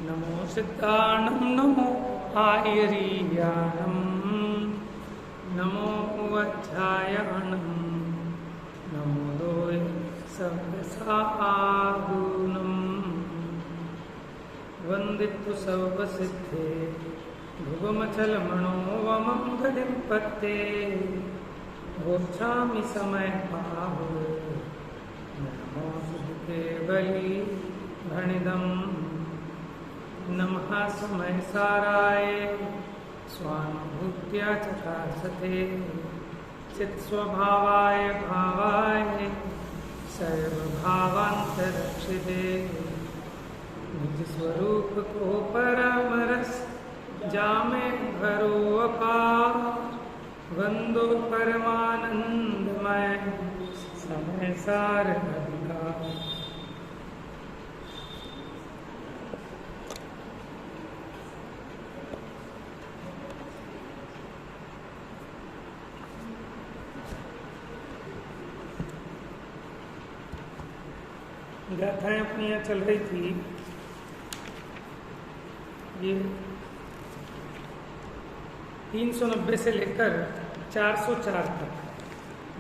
नमो सिद्धाणं नमो आयरीयाणं नमो वज्रायणं नमो लोय सर्वसागुणं वन्दितु सर्वसिद्धे भुवमचलमणो वमं गतिं पत्ते गोच्छामि समयपाहो नमो सुधे बलि भणिदम् नमः समय साराय स्वानुभूत्या चकासते चित्स्वभावाय भावाय सर्वभावान्तरक्षिते निज स्वरूप को परमरस जामे भरो अपार वंदो परमानंदमय समय सार अधिकार। गाथाएं अपनी यहाँ चल रही थी, ये 390 से लेकर 404 तक,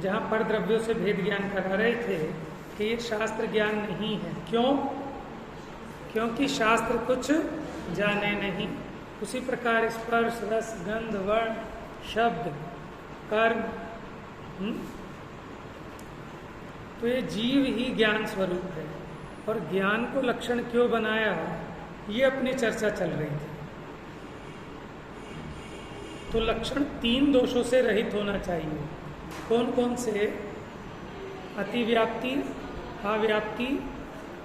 जहाँ पर द्रव्यों से भेद ज्ञान करा रहे थे कि ये शास्त्र ज्ञान नहीं है। क्यों? क्योंकि शास्त्र कुछ जाने नहीं। उसी प्रकार स्पर्श रस गंध वर्ण शब्द कर्म तो ये जीव ही ज्ञान स्वरूप है। और ज्ञान को लक्षण क्यों बनाया, ये अपनी चर्चा चल रही थी। तो लक्षण 3 दोषों से रहित होना चाहिए। कौन कौन से? अतिव्याप्ति, अव्याप्ति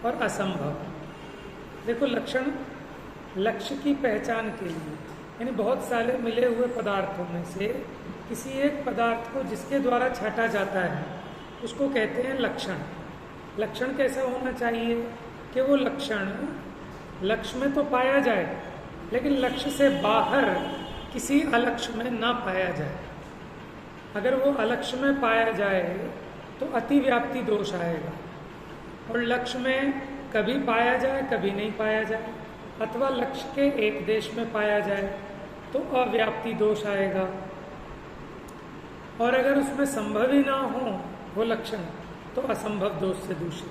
और असंभव। देखो, लक्षण लक्ष्य की पहचान के लिए, यानी बहुत सारे मिले हुए पदार्थों में से किसी एक पदार्थ को जिसके द्वारा छाटा जाता है उसको कहते हैं लक्षण। लक्षण कैसा होना चाहिए कि वो लक्षण लक्ष्य में तो पाया जाए, लेकिन लक्ष्य से बाहर किसी अलक्ष्य में ना पाया जाए। अगर वो अलक्ष्य में पाया जाए तो अतिव्याप्ति दोष आएगा, और लक्ष्य में कभी पाया जाए कभी नहीं पाया जाए, अथवा लक्ष्य के एक देश में पाया जाए तो अव्याप्ति दोष आएगा। और अगर उसमें संभव ही ना हो वो लक्षण तो असंभव दोष से दूषित।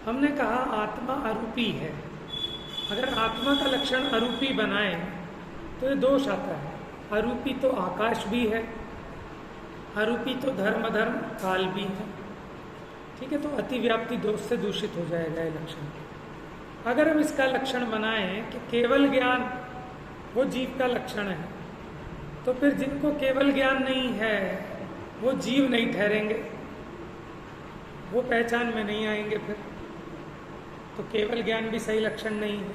हमने कहा आत्मा अरूपी है। अगर आत्मा का लक्षण अरूपी बनाए तो ये दोष आता है। अरूपी तो आकाश भी है, अरूपी तो धर्म काल भी है। ठीक है, तो अतिव्याप्ति दोष से दूषित हो जाएगा ये लक्षण। अगर हम इसका लक्षण बनाएं कि केवल ज्ञान वो जीव का लक्षण है, तो फिर जिनको केवल ज्ञान नहीं है वो जीव नहीं ठहरेंगे, वो पहचान में नहीं आएंगे। फिर तो केवल ज्ञान भी सही लक्षण नहीं है।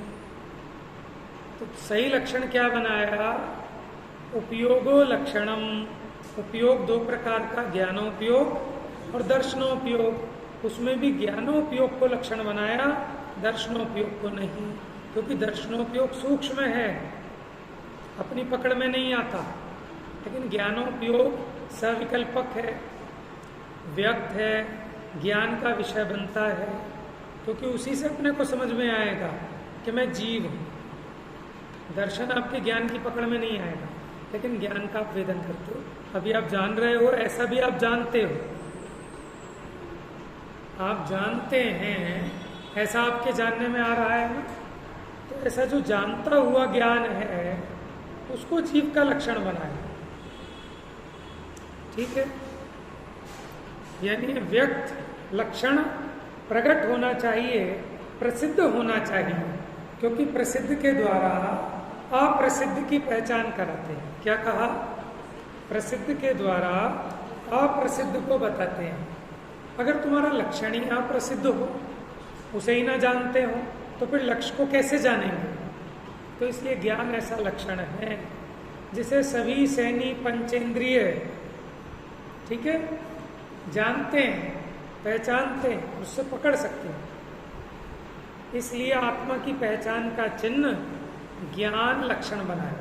तो सही लक्षण क्या बनाया? उपयोगो लक्षणम। उपयोग 2 प्रकार का, ज्ञानोपयोग और दर्शनोपयोग। उसमें भी ज्ञानोपयोग को लक्षण बनाया, दर्शनोपयोग को नहीं, क्योंकि दर्शनोपयोग सूक्ष्म है, अपनी पकड़ में नहीं आता। लेकिन ज्ञानोपयोग सविकल्पक है, व्यक्त है, ज्ञान का विषय बनता है, क्योंकि उसी से अपने को समझ में आएगा कि मैं जीव हूँ। दर्शन आपके ज्ञान की पकड़ में नहीं आएगा, लेकिन ज्ञान का आप वेदन करते हो। अभी आप जान रहे हो, ऐसा भी आप जानते हो, आप जानते हैं, ऐसा आपके जानने में आ रहा है ना। तो ऐसा जो जानता हुआ ज्ञान है उसको जीव का लक्षण बनाए। ठीक है, यानी व्यक्त लक्षण प्रकट होना चाहिए, प्रसिद्ध होना चाहिए, क्योंकि प्रसिद्ध के द्वारा अप्रसिद्ध की पहचान कराते हैं। क्या कहा? प्रसिद्ध के द्वारा अप्रसिद्ध को बताते हैं। अगर तुम्हारा लक्षण ही अप्रसिद्ध हो, उसे ही ना जानते हो, तो फिर लक्ष्य को कैसे जानेंगे? तो इसलिए ज्ञान ऐसा लक्षण है जिसे सभी सैनी पंचेंद्रिय, ठीक है, जानते हैं, पहचानते हैं, उससे पकड़ सकते हैं। इसलिए आत्मा की पहचान का चिन्ह ज्ञान लक्षण बनाए।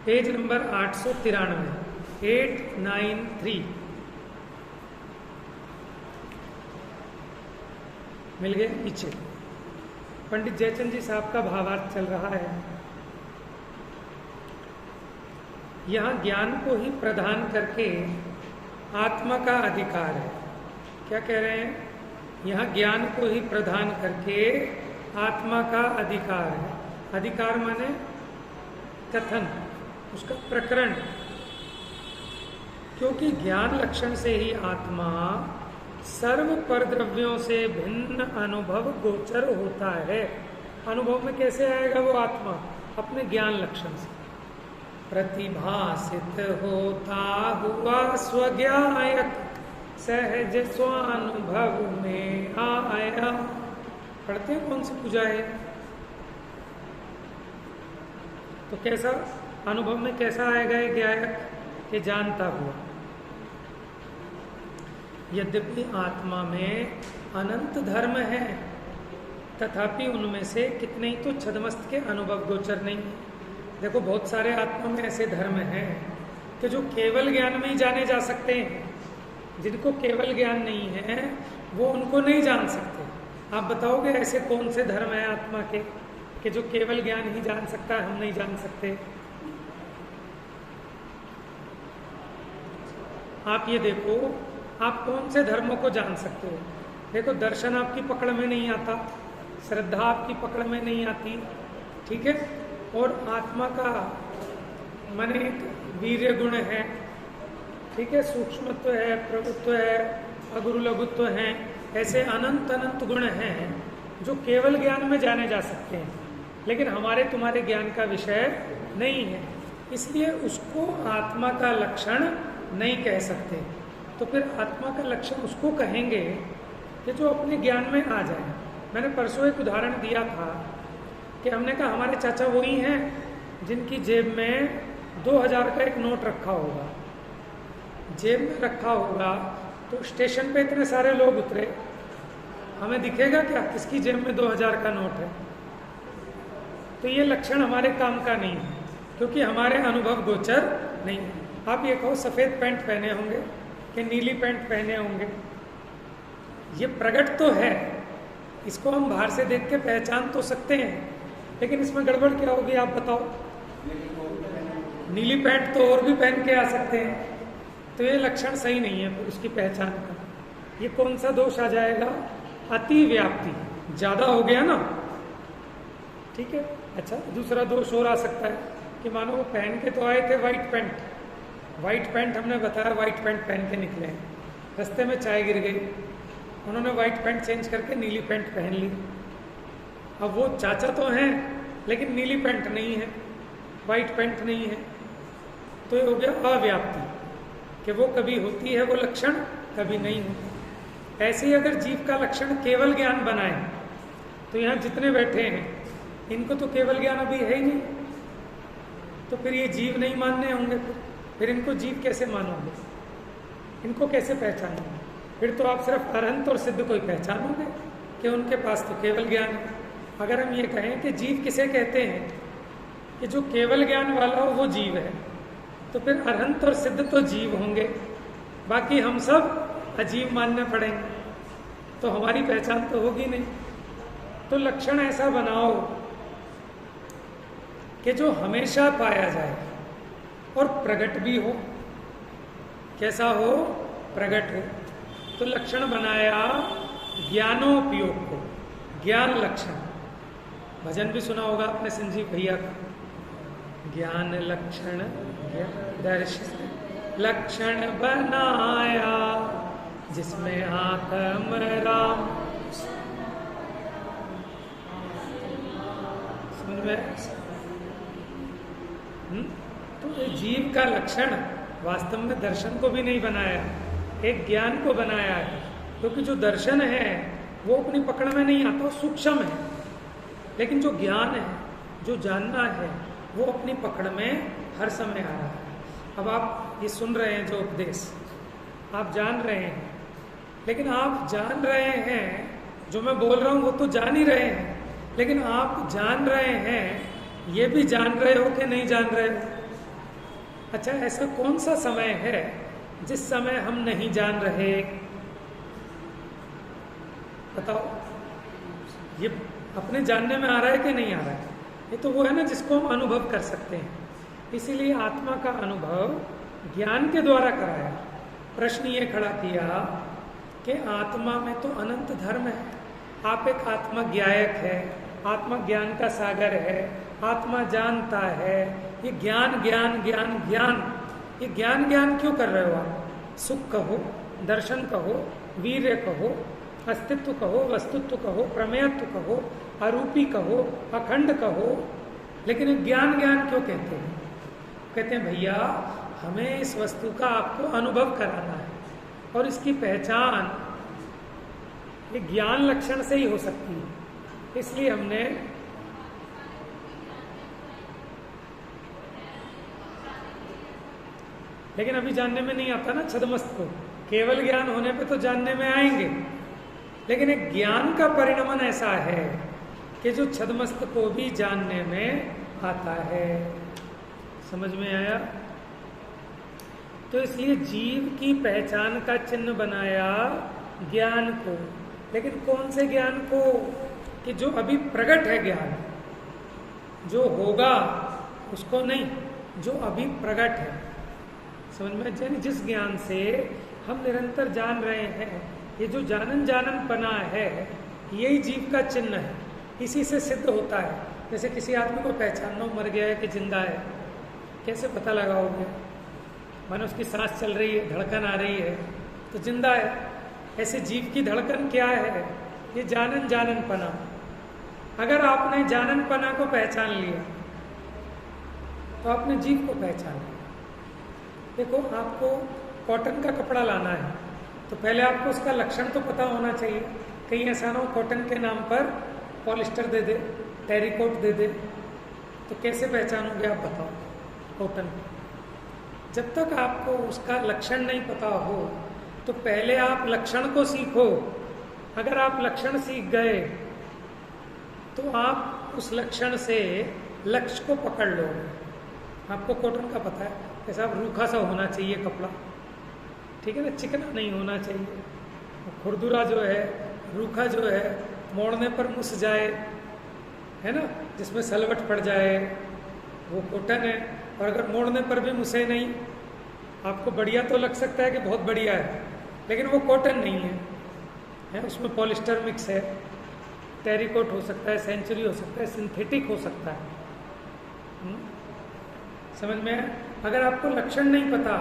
Page number 893, 893। मिल गए पीछे। पंडित जयचंद जी साहब का भावार्थ चल रहा है। यहाँ ज्ञान को ही प्रदान करके आत्मा का अधिकार है। क्या कह रहे हैं? यहाँ ज्ञान को ही प्रदान करके आत्मा का अधिकार है। अधिकार माने कथन, उसका प्रकरण। क्योंकि ज्ञान लक्षण से ही आत्मा सर्व परद्रव्यों से भिन्न अनुभव गोचर होता है। अनुभव में कैसे आएगा वो आत्मा? अपने ज्ञान लक्षण से प्रतिभासित होता हुआ स्वज्ञायक सहज स्वानुभव में आया। पढ़ते हैं कौन सी पूजा है? तो कैसा अनुभव में कैसा आएगा ये ज्ञायक? के जानता हुआ। यद्यपि आत्मा में अनंत धर्म है, तथापि उनमें से कितने ही तो छद्मस्त के अनुभव गोचर नहीं है। देखो, बहुत सारे आत्मा में ऐसे धर्म हैं कि जो केवल ज्ञान में ही जाने जा सकते हैं। जिनको केवल ज्ञान नहीं है वो उनको नहीं जान सकते। आप बताओगे ऐसे कौन से धर्म है आत्मा के कि जो केवल ज्ञान ही जान सकता है, हम नहीं जान सकते? आप ये देखो, आप कौन से धर्मों को जान सकते हो? देखो, दर्शन आपकी पकड़ में नहीं आता, श्रद्धा आपकी पकड़ में नहीं आती, ठीक है। और आत्मा का मन एक वीर्य गुण है, ठीक है, सूक्ष्मत्व है, प्रभुत्व है, अगुरु लघुत्व है। ऐसे अनंत अनंत गुण हैं जो केवल ज्ञान में जाने जा सकते हैं, लेकिन हमारे तुम्हारे ज्ञान का विषय नहीं है। इसलिए उसको आत्मा का लक्षण नहीं कह सकते। तो फिर आत्मा का लक्षण उसको कहेंगे कि जो अपने ज्ञान में आ जाए। मैंने परसों एक उदाहरण दिया था कि हमने कहा हमारे चाचा वही हैं जिनकी जेब में 2000 का एक नोट रखा होगा। जेब में रखा होगा तो स्टेशन पे इतने सारे लोग उतरे, हमें दिखेगा क्या किसकी जेब में 2000 का नोट है? तो ये लक्षण हमारे काम का नहीं है, क्योंकि हमारे अनुभव गोचर नहीं है। आप ये कहो सफ़ेद पैंट पहने होंगे कि नीली पैंट पहने होंगे, ये प्रकट तो है, इसको हम बाहर से देख के पहचान तो सकते हैं, लेकिन इसमें गड़बड़ क्या होगी आप बताओ? नीली पैंट तो और भी पहन के आ सकते हैं, तो ये लक्षण सही नहीं है उसकी पहचान का। ये कौन सा दोष आ जाएगा? अति व्याप्ति, ज़्यादा हो गया ना, ठीक है। अच्छा, दूसरा दोष और आ सकता है कि मानो वो पहन के तो आए थे वाइट पैंट हमने बताया वाइट पैंट पहन के निकले हैं, रास्ते में चाय गिर गई, उन्होंने वाइट पैंट चेंज करके नीली पैंट पहन ली। अब वो चाचा तो हैं लेकिन नीली पैंट नहीं है, वाइट पैंट नहीं है, तो ये हो गया अव्याप्ति कि वो कभी होती है वो लक्षण, कभी नहीं होती। ऐसे ही अगर जीव का लक्षण केवल ज्ञान बनाए तो यहाँ जितने बैठे हैं इनको तो केवल ज्ञान अभी है ही नहीं, तो फिर ये जीव नहीं मानने होंगे। फिर इनको जीव कैसे मानोगे? इनको कैसे पहचानोगे? फिर तो आप सिर्फ अरहंत और सिद्ध को ही पहचानोगे कि उनके पास तो केवल ज्ञान है। अगर हम ये कहें कि जीव किसे कहते हैं कि जो केवल ज्ञान वाला हो वो जीव है, तो फिर अरहंत और सिद्ध तो जीव होंगे, बाकी हम सब अजीब मानने पड़ेंगे, तो हमारी पहचान तो होगी नहीं। तो लक्षण ऐसा बनाओ कि जो हमेशा पाया जाए और प्रकट भी हो। कैसा हो? प्रकट हो। तो लक्षण बनाया ज्ञानोपयोग को, ज्ञान लक्षण। भजन भी सुना होगा आपने संजीव भैया का, ज्ञान लक्षण दर्शन लक्षण बनाया जिसमें आत्म राम। समझ में? तो जीव का लक्षण वास्तव में दर्शन को भी नहीं बनाया, एक ज्ञान को बनाया है। क्योंकि जो दर्शन है वो अपनी पकड़ में नहीं आता, सूक्ष्म है, लेकिन जो ज्ञान है, जो जानना है, वो अपनी पकड़ में हर समय आ रहा है। अब आप ये सुन रहे हैं जो उपदेश, आप जान रहे हैं, लेकिन आप जान रहे हैं, जो मैं बोल रहा हूँ वो तो जान ही रहे हैं, लेकिन आप जान रहे हैं ये भी जान रहे हो कि नहीं जान रहे हो? अच्छा, ऐसा कौन सा समय है जिस समय हम नहीं जान रहे? बताओ। ये अपने जानने में आ रहा है कि नहीं आ रहा है? ये तो वो है ना जिसको हम अनुभव कर सकते हैं। इसीलिए आत्मा का अनुभव ज्ञान के द्वारा कराया। प्रश्न ये खड़ा किया कि आत्मा में तो अनंत धर्म है, आप एक आत्मा ज्ञायक है, आत्मा ज्ञान का सागर है, आत्मा जानता है, ये ज्ञान ज्ञान ज्ञान ज्ञान, ये ज्ञान ज्ञान क्यों कर रहे हो आप? सुख कहो, दर्शन कहो, वीर्य कहो, अस्तित्व कहो, वस्तुत्व कहो, प्रमेयत्व कहो, अरूपी कहो, अखंड कहो, लेकिन ये ज्ञान ज्ञान क्यों कहते हैं? कहते हैं भैया हमें इस वस्तु का आपको अनुभव कराना है और इसकी पहचान ये ज्ञान लक्षण से ही हो सकती है। इसलिए हमने लेकिन अभी जानने में नहीं आता ना छदमस्त को, केवल ज्ञान होने पे तो जानने में आएंगे, लेकिन एक ज्ञान का परिणमन ऐसा है कि जो छदमस्त को भी जानने में आता है। समझ में आया? तो इसलिए जीव की पहचान का चिन्ह बनाया ज्ञान को, लेकिन कौन से ज्ञान को? कि जो अभी प्रकट है ज्ञान, जो होगा उसको नहीं, जो अभी प्रकट है। समझ में? यानी जिस ज्ञान से हम निरंतर जान रहे हैं, ये जो जानन जानन पना है, यही जीव का चिन्ह है, इसी से सिद्ध होता है। जैसे किसी आदमी को पहचानना, मर गया है कि जिंदा है, कैसे पता लगाओगे? मानो उसकी सांस चल रही है, धड़कन आ रही है तो जिंदा है। ऐसे जीव की धड़कन क्या है? ये जानन जानन पना। अगर आपने जानन पना को पहचान लिया तो आपने जीव को पहचान लिया। देखो, आपको कॉटन का कपड़ा लाना है तो पहले आपको उसका लक्षण तो पता होना चाहिए। कहीं ऐसा ना हो कॉटन के नाम पर पॉलिस्टर दे दे, टेरिकोट दे दे, तो कैसे पहचानोगे आप? बताओ। कॉटन जब तक आपको उसका लक्षण नहीं पता हो तो पहले आप लक्षण को सीखो। अगर आप लक्षण सीख गए तो आप उस लक्षण से लक्ष्य को पकड़ लोगे। आपको कॉटन का पता है, ऐसा रूखा सा होना चाहिए कपड़ा, ठीक है ना, चिकना नहीं होना चाहिए। खुरदुरा जो है, रूखा जो है, मोड़ने पर मुस जाए, है ना, जिसमें सलवट पड़ जाए, वो कॉटन है। और अगर मोड़ने पर भी मुसे नहीं, आपको बढ़िया तो लग सकता है कि बहुत बढ़िया है, लेकिन वो कॉटन नहीं है, उसमें पॉलिस्टर मिक्स है, टेरिकोट हो सकता है, सेंचुरी हो सकता है, सिंथेटिक हो सकता है। समझ में? अगर आपको लक्षण नहीं पता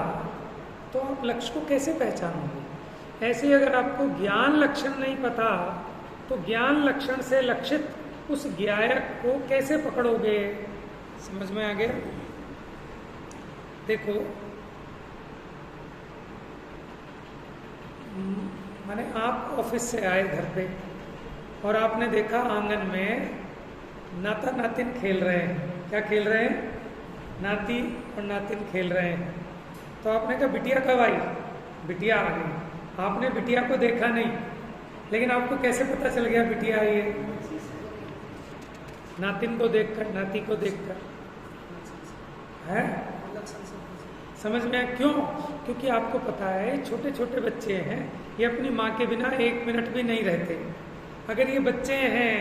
तो आप लक्ष्य को कैसे पहचानोगे? ऐसे ही अगर आपको ज्ञान लक्षण नहीं पता तो ज्ञान लक्षण से लक्षित उस ज्ञायक को कैसे पकड़ोगे? समझ में आ गया? देखो, माने आप ऑफिस से आए घर पे और आपने देखा आंगन में नाता नातिन खेल रहे हैं। क्या खेल रहे हैं? नाती और नातिन खेल रहे हैं। तो आपने कहा बिटिया कब आई? बिटिया आ गई। आपने बिटिया को देखा नहीं, लेकिन आपको कैसे पता चल गया बिटिया आई है? नातिन को देखकर, नाती को देखकर, है? समझ में? क्यों? क्योंकि आपको पता है छोटे छोटे बच्चे हैं, ये अपनी माँ के बिना 1 मिनट भी नहीं रहते। अगर ये बच्चे हैं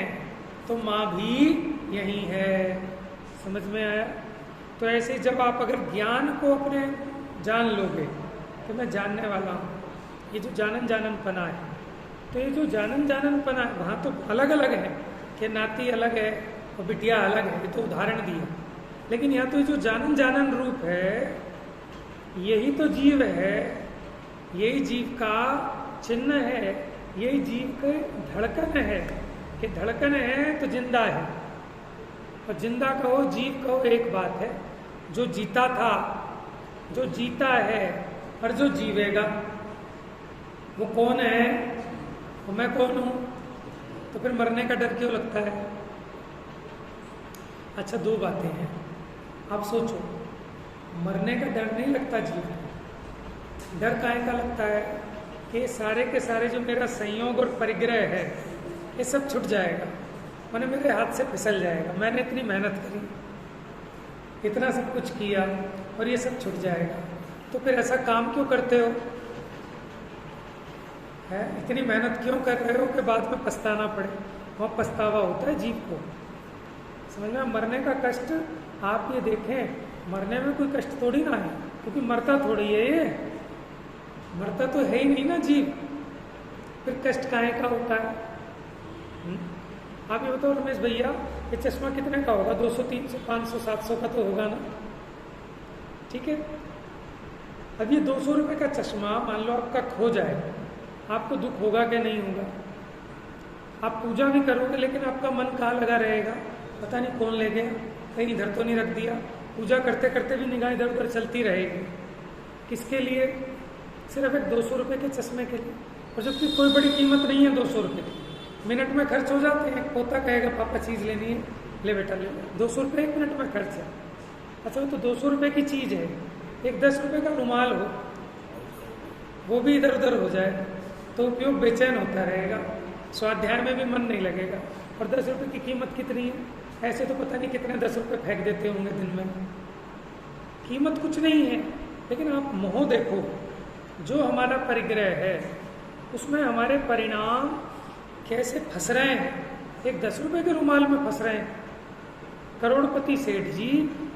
तो माँ भी यही है। समझ में आया? तो ऐसे ही जब आप अगर ज्ञान को अपने जान लोगे कि मैं जानने वाला हूँ, ये जो जानन जानन पना है, तो ये जो जानन जानन पना है वहाँ तो अलग अलग है कि नाती अलग है और बिटिया अलग है, ये तो उदाहरण दिया। लेकिन यहाँ तो ये जो जानन जानन रूप है, यही तो जीव है, यही जीव का चिन्ह है, यही जीव के धड़कन है। कि धड़कन है तो जिंदा है, और जिंदा कहो जीव कहो एक बात है। जो जीता था, जो जीता है और जो जीवेगा वो कौन है? वो मैं कौन हूं? तो फिर मरने का डर क्यों लगता है? अच्छा, 2 बातें हैं। आप सोचो, मरने का डर नहीं लगता जीव को। डर काहे का लगता है? कि सारे के सारे जो मेरा संयोग और परिग्रह है ये सब छूट जाएगा, मैंने मेरे हाथ से फिसल जाएगा। मैंने इतनी मेहनत करी, इतना सब कुछ किया और ये सब छूट जाएगा। तो फिर ऐसा काम क्यों करते हो? है इतनी मेहनत क्यों कर रहे हो कि बाद में पछताना पड़े? वहाँ पछतावा होता है जीव को। समझ में? मरने का कष्ट आप ये देखें, मरने में कोई कष्ट थोड़ी ना है, क्योंकि मरता थोड़ी है ये, मरता तो है ही नहीं ना जीव, फिर कष्ट काहे का होता है? आप ये बताओ रमेश भैया, ये चश्मा कितने का होगा? 200, 300, 500, 700 का तो होगा ना? ठीक है। अब ये 200 रुपये का चश्मा मान लो आपका खो जाए, आपको दुख होगा कि नहीं होगा? आप पूजा भी करोगे लेकिन आपका मन कहाँ लगा रहेगा? पता नहीं कौन ले गया, कहीं इधर तो नहीं रख दिया। पूजा करते करते भी निगाह इधर उधर चलती रहेगी। किसके लिए? सिर्फ एक 200 रुपये के चश्मे के लिए। और जबकि कोई बड़ी कीमत नहीं है 200 रुपये, मिनट में खर्च हो जाते हैं। पोता कहेगा पापा चीज़ लेनी है, ले बेटा ले, 200 रुपये 1 मिनट में खर्च है। अच्छा वो तो 200 रुपये की चीज़ है, एक 10 रुपये का रुमाल हो, वो भी इधर उधर हो जाए तो उपयोग बेचैन होता रहेगा, स्वाध्याय में भी मन नहीं लगेगा। और 10 रुपये की कीमत कितनी है? ऐसे तो पता नहीं कितने 10 रुपये फेंक देते होंगे दिन में, कीमत कुछ नहीं है। लेकिन आप मोह देखो, जो हमारा परिग्रह है उसमें हमारे परिणाम कैसे फंस रहे हैं। एक 10 रुपये के रुमाल में फंस रहे हैं। करोड़पति सेठ जी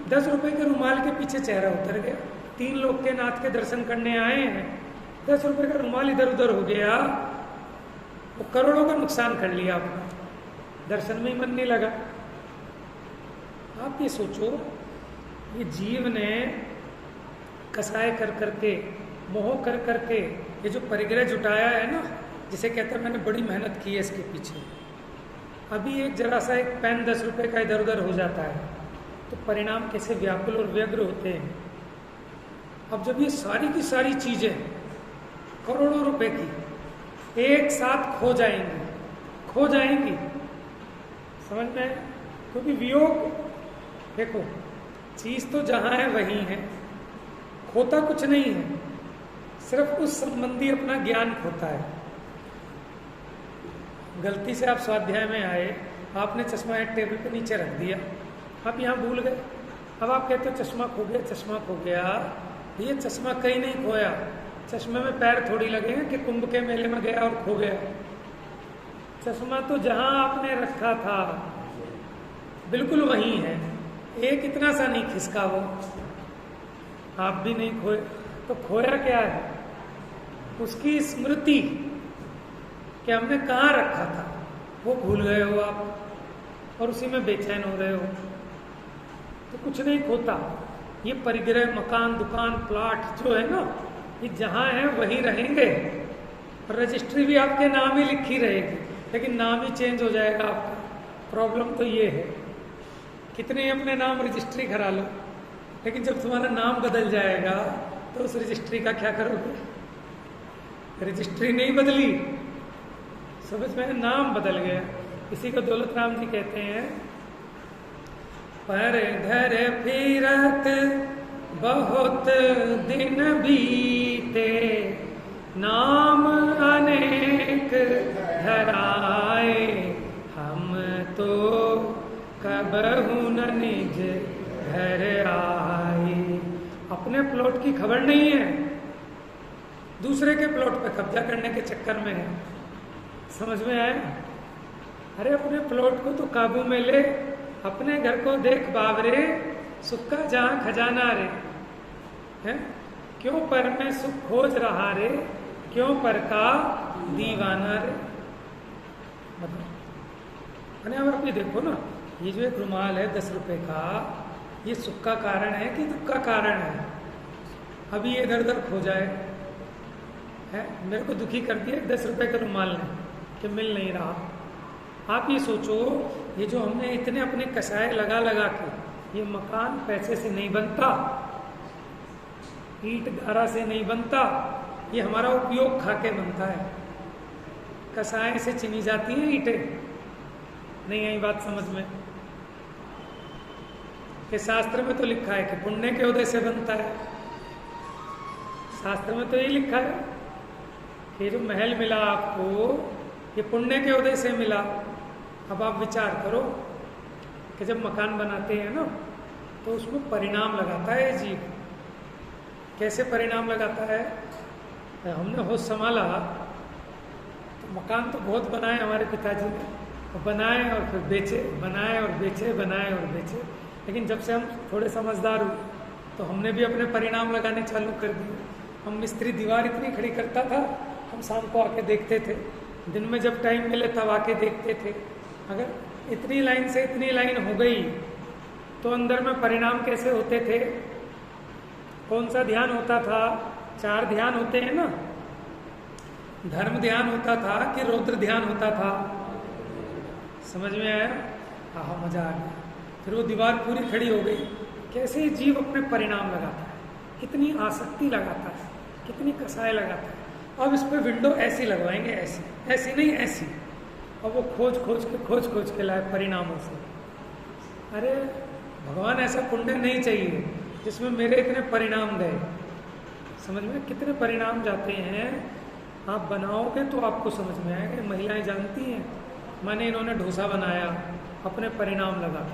10 रुपये के रुमाल के पीछे चेहरा उतर गया। 3 लोग के नाथ के दर्शन करने आए हैं, 10 रुपये का रुमाल इधर उधर हो गया, वो करोड़ों का नुकसान कर लिया आपने, दर्शन में ही मन नहीं लगा। आप ये सोचो, ये जीव ने कसाय कर करके, मोह कर करके ये जो परिग्रह जुटाया है ना, जिसे कहते हैं मैंने बड़ी मेहनत की है इसके पीछे, अभी एक जरा सा एक पेन 10 रुपये का इधर उधर हो जाता है तो परिणाम कैसे व्याकुल और व्यग्र होते हैं। अब जब ये सारी की सारी चीजें करोड़ों रुपए की एक साथ खो जाएंगी, समझ में? क्योंकि वियोग देखो, चीज तो जहां है वहीं है, खोता कुछ नहीं है, सिर्फ उस संबंधी अपना ज्ञान खोता है। गलती से आप स्वाध्याय में आए, आपने चश्मा एक टेबल पे नीचे रख दिया, आप यहाँ भूल गए। अब आप कहते हो चश्मा खो गया, चश्मा खो गया। ये चश्मा कहीं नहीं खोया, चश्मे में पैर थोड़ी लगे हैं कि कुंभ के मेले में गया और खो गया। चश्मा तो जहां आपने रखा था बिल्कुल वहीं है, एक इतना सा नहीं खिसका वो, आप भी नहीं खोए। तो खोया क्या है? उसकी स्मृति कि हमने कहाँ रखा था वो भूल गए हो आप, और उसी में बेचैन हो रहे हो। तो कुछ नहीं खोता। ये परिग्रह, मकान, दुकान, प्लाट जो है ना, ये जहाँ है वहीं रहेंगे, और रजिस्ट्री भी आपके नाम ही लिखी रहेगी, लेकिन नाम ही चेंज हो जाएगा आपका। प्रॉब्लम तो ये है, कितने ही अपने नाम रजिस्ट्री करा लो, लेकिन जब तुम्हारा नाम बदल जाएगा तो उस रजिस्ट्री का क्या करोगे? रजिस्ट्री नहीं बदली, समझ में? नाम बदल गया। इसी को दौलत राम जी कहते हैं, पर धर फिरत बहुत दिन बीते, नाम अनेक धराए, हम तो कबहु न निज घर आए। अपने प्लॉट की खबर नहीं है, दूसरे के प्लॉट पे कब्जा करने के चक्कर में है। समझ में आया? अरे अपने प्लॉट को तो काबू में ले, अपने घर को देख बाबरे, सुख का जहां खजाना रे, है? क्यों पर में सुख खोज रहा रे, क्यों पर का दीवाना रे। मतलब अब आप ये देखो ना, ये जो एक रुमाल है 10 रुपए का, ये सुख का कारण है कि दुख का कारण है? अभी ये इधर उधर खो जाए, है? मेरे को दुखी कर दिया 10 रुपए का रुमाल ने कि मिल नहीं रहा। आप ये सोचो, ये जो हमने इतने अपने कसाए लगा लगा के, ये मकान पैसे से नहीं बनता, ईंट गारा से नहीं बनता, ये हमारा उपयोग खा के बनता है। कसाए से चिनी जाती है ईंटें, नहीं आई बात समझ में? कि शास्त्र में तो लिखा है कि पुण्य के उदय से बनता है। शास्त्र में तो यही लिखा है कि जो महल मिला आपको, ये पुण्य के उदय से मिला। अब आप विचार करो कि जब मकान बनाते हैं ना, तो उसमें परिणाम लगाता है जीव। कैसे परिणाम लगाता है? हमने होश संभाला तो मकान तो बहुत बनाए हमारे पिताजी ने, और बनाए और फिर बेचे, बनाए और बेचे, बनाए और बेचे। लेकिन जब से हम थोड़े समझदार हुए तो हमने भी अपने परिणाम लगाने चालू कर दिए। हम मिस्त्री दीवार इतनी खड़ी करता था, हम शाम को आके देखते थे, दिन में जब टाइम मिले तब आके देखते थे। अगर इतनी लाइन से इतनी लाइन हो गई तो अंदर में परिणाम कैसे होते थे? कौन सा ध्यान होता था? 4 ध्यान होते हैं ना। धर्म ध्यान होता था कि रौद्र ध्यान होता था? समझ में आया? हाँ, मजा आ गया। फिर वो दीवार पूरी खड़ी हो गई। कैसे जीव अपने परिणाम लगाता है, कितनी आसक्ति लगाता है, कितनी कसाई लगाता है। अब इस पर विंडो ऐसी लगवाएंगे, ऐसी ऐसी नहीं ऐसी। अब वो खोज के लाए परिणामों से। अरे भगवान, ऐसा पुण्य नहीं चाहिए जिसमें मेरे इतने परिणाम गए। समझ में कितने परिणाम जाते हैं? आप बनाओगे तो आपको समझ में आएगा। महिलाएं जानती हैं, मैंने इन्होंने डोसा बनाया, अपने परिणाम लगा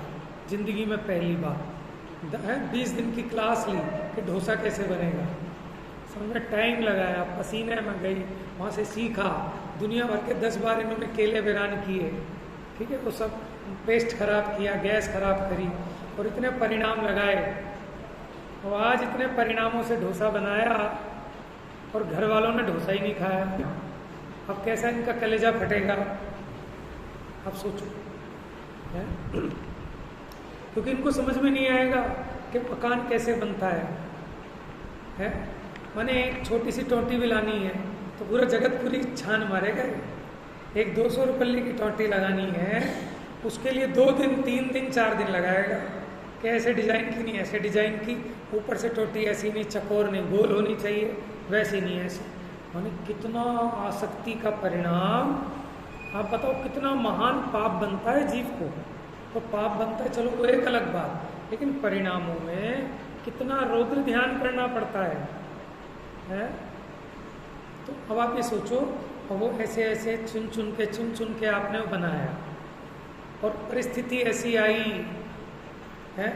जिंदगी में पहली बार। 20 दिन की क्लास ली कि डोसा कैसे बनेगा। समझ में टाइम लगाया, पसीने में गई, वहाँ से सीखा। दुनिया भर के 10 बार इन्होंने केले वीरान किए, ठीक है। वो सब पेस्ट खराब किया, गैस खराब करी और इतने परिणाम लगाए। और आज इतने परिणामों से डोसा बनाया और घर वालों ने डोसा ही नहीं खाया। अब कैसा इनका कलेजा फटेगा? अब सोचो, है? क्योंकि इनको समझ में नहीं आएगा कि मकान कैसे बनता है? मैंने एक छोटी सी टोंटी भी लानी है तो पूरा जगत पूरी छान मारेगा। एक 200 रुपये की टोंटी लगानी है, उसके लिए 2 दिन 3 दिन 4 दिन लगाएगा कि ऐसे डिजाइन की, नहीं ऐसे डिजाइन की, ऊपर से टोंटी ऐसी नहीं, चकोर नहीं, गोल होनी चाहिए, वैसी नहीं ऐसी। मैंने कितना आसक्ति का परिणाम। आप बताओ कितना महान पाप बनता है जीव को। तो पाप बनता है, चलो वो एक अलग बात, लेकिन परिणामों में कितना रौद्र ध्यान करना पड़ता है? तो अब आप ये सोचो, और वो ऐसे ऐसे चुन चुन के आपने वो बनाया और परिस्थिति ऐसी आई है,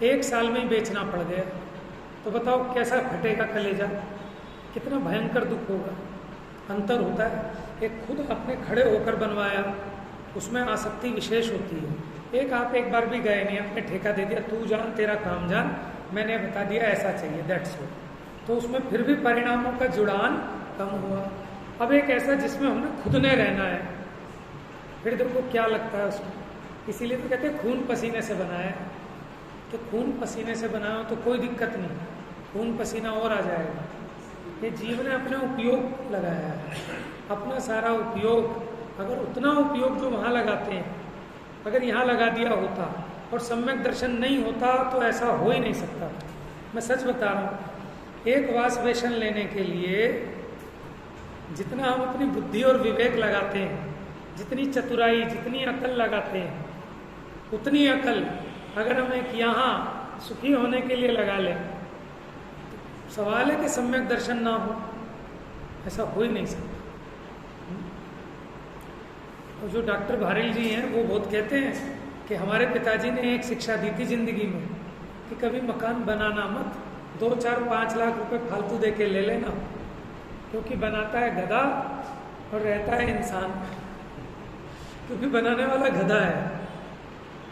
1 साल में ही बेचना पड़ गया। तो बताओ कैसा फटेगा कलेजा, कितना भयंकर दुख होगा। अंतर होता है, एक खुद अपने खड़े होकर बनवाया, उसमें आसक्ति विशेष होती है। एक आप एक बार भी गए नहीं, आपने ठेका दे दिया, तू जान तेरा काम जान, मैंने बता दिया ऐसा चाहिए, दैट्स ऑल। तो उसमें फिर भी परिणामों का जुड़ान कम हुआ। अब एक ऐसा जिसमें हमें खुद ने रहना है, फिर देखो क्या लगता है उसमें। इसीलिए तो कहते हैं खून पसीने से बनाया। तो खून पसीने से बनाया तो कोई दिक्कत नहीं, खून पसीना और आ जाएगा। ये जीव ने अपना उपयोग लगाया है, अपना सारा उपयोग। अगर उतना उपयोग जो वहाँ लगाते हैं अगर यहाँ लगा दिया होता और सम्यक दर्शन नहीं होता तो ऐसा हो ही नहीं सकता। मैं सच बता रहा हूँ, एक वासवेशन लेने के लिए जितना हम अपनी बुद्धि और विवेक लगाते हैं, जितनी चतुराई, जितनी अकल लगाते हैं, उतनी अकल अगर हम एक यहाँ सुखी होने के लिए लगा लें, तो सवाल है कि सम्यक दर्शन ना हो, ऐसा हो ही नहीं सकता। और जो डॉक्टर भारेल जी हैं वो बहुत कहते हैं कि हमारे पिताजी ने एक शिक्षा दी थी जिंदगी में कि कभी मकान बनाना मत, 2, 4, 5 लाख रुपए फालतू दे के ले लेना, क्योंकि बनाता है गधा और रहता है इंसान। क्योंकि बनाने वाला गधा है,